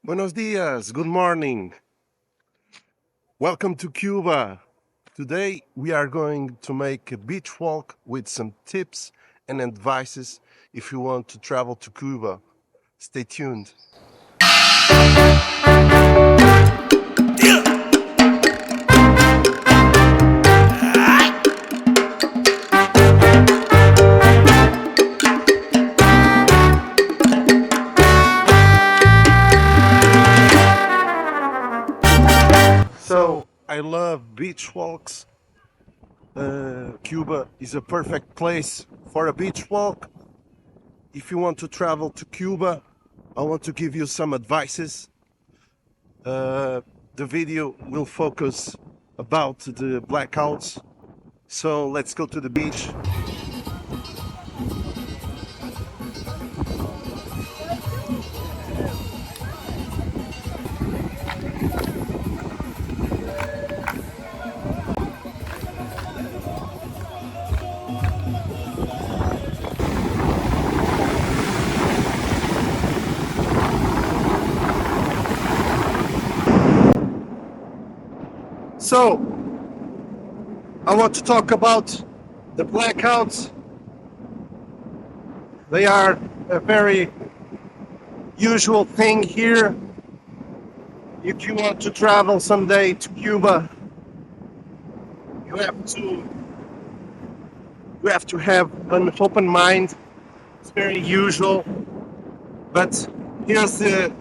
Buenos dias, good morning. Welcome to Cuba. Today we are going to make a beach walk with some tips and advices if you want to travel to Cuba. Stay tuned. So I love beach walks. Cuba is a perfect place for a beach walk. If you want to travel to Cuba, I want to give you some advices. The video will focus about the blackouts. So let's go to the beach. So, I want to talk about the blackouts. They are a very usual thing here. If you want to travel someday to Cuba, you have to have an open mind. It's very usual. But here's the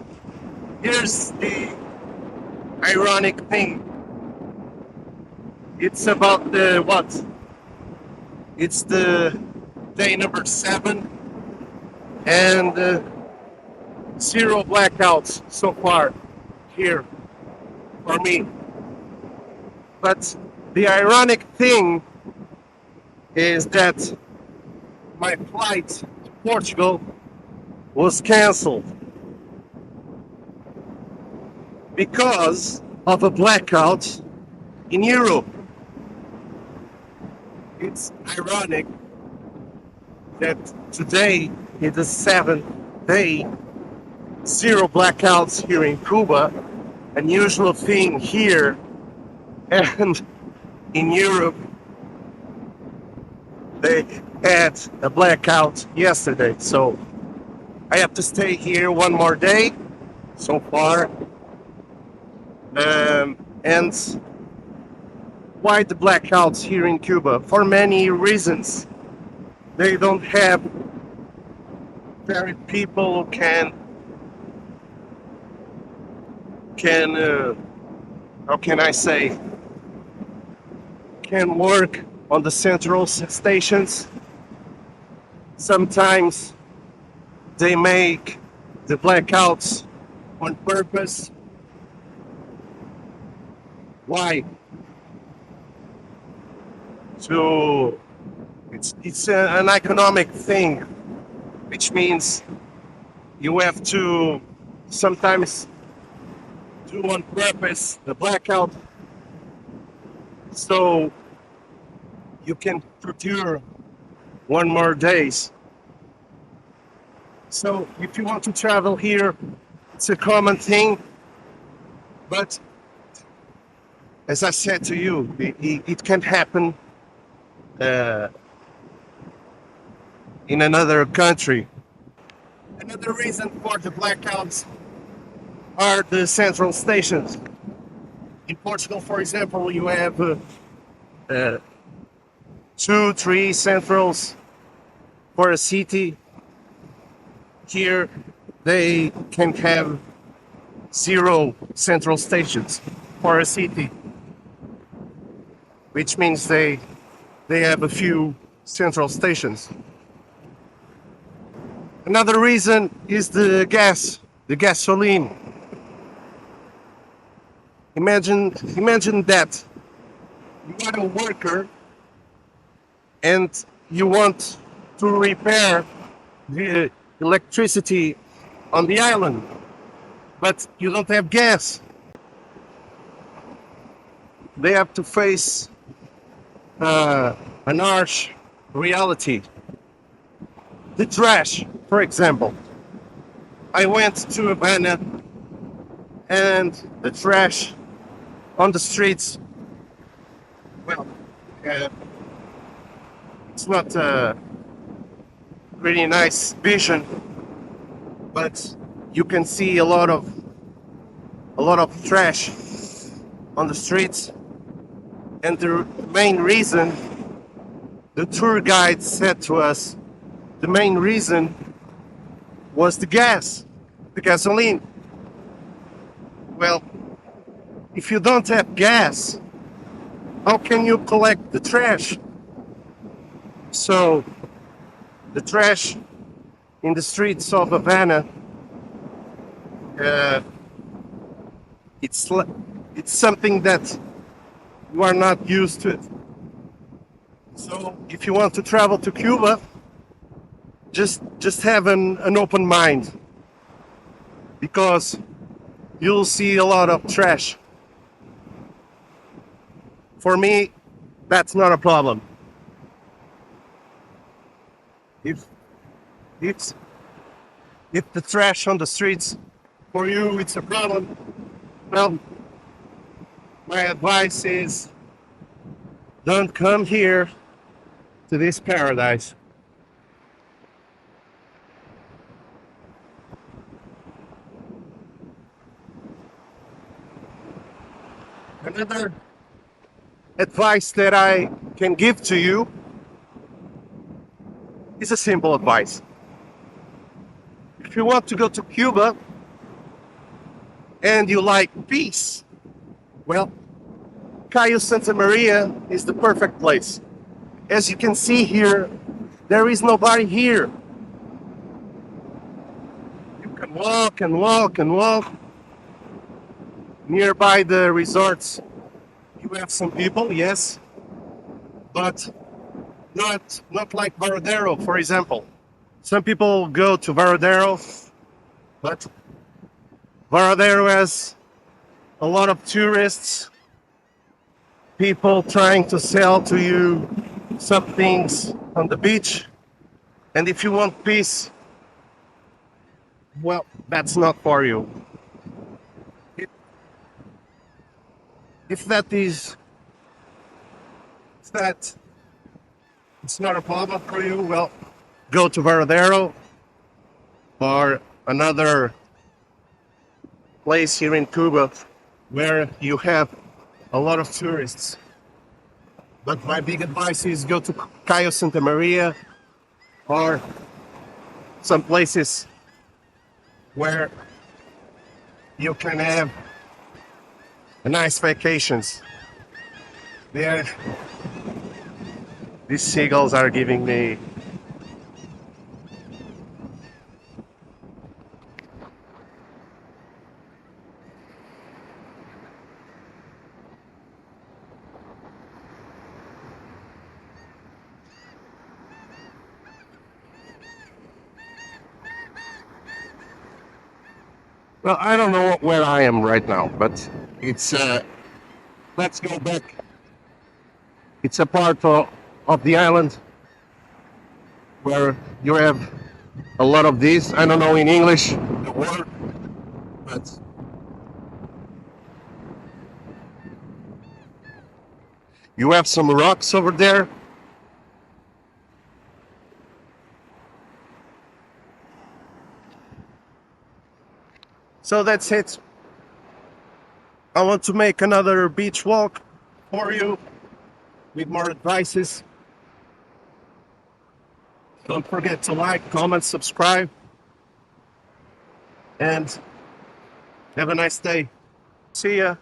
ironic thing. It's about the what? It's the day number 7 and 0 blackouts so far here for me. But the ironic thing is that my flight to Portugal was canceled because of a blackout in Europe. It's ironic that today is the 7th day, 0 blackouts here in Cuba, unusual thing here, and in Europe they had a blackout yesterday. So I have to stay here one more day so far. And why the blackouts here in Cuba? For many reasons. They don't have very people who can how can I say, can work on the central stations. Sometimes they make the blackouts on purpose. Why? So it's an economic thing, which means you have to sometimes do on purpose the blackout so you can procure one more days. So if you want to travel here, it's a common thing, but as I said to you, it can happen in another country. Another reason for the blackouts are the central stations. In Portugal, for example, you have 2-3 centrals for a city. Here, they can have 0 central stations for a city, which means they have a few central stations. Another reason is the gasoline. Imagine that you are a worker and you want to repair the electricity on the island, but you don't have gas. They have to face an harsh reality. The trash, for example. I went to Havana and the trash on the streets. Well, it's not a really nice vision, but you can see a lot of trash on the streets, and the main reason, the tour guide said to us, the main reason was the gasoline. Well, if you don't have gas, how can you collect the trash? So the trash in the streets of Havana, it's something that you are not used to. So if you want to travel to Cuba, just have an open mind, because you'll see a lot of trash. For me, that's not a problem. If the trash on the streets for you it's a problem, well, my advice is don't come here to this paradise. Another advice that I can give to you is a simple advice. If you want to go to Cuba and you like peace, well, Cayo Santa Maria is the perfect place. As you can see here, there is nobody here. You can walk and walk and walk. Nearby the resorts, you have some people, yes, but not like Varadero, for example. Some people go to Varadero, but Varadero has a lot of tourists, people trying to sell to you some things on the beach. And if you want peace, well, that's not for you. If that it's not a problem for you, well, go to Varadero or another place here in Cuba where you have a lot of tourists. But my big advice is go to Cayo Santa Maria or some places where you can have nice vacations. There, these seagulls are giving me well, I don't know where I am right now, but it's let's go back. It's a part of the island where you have a lot of these. I don't know in English the word, but you have some rocks over there. So that's it. I want to make another beach walk for you with more advices. Don't forget to like, comment, subscribe, and have a nice day. See ya.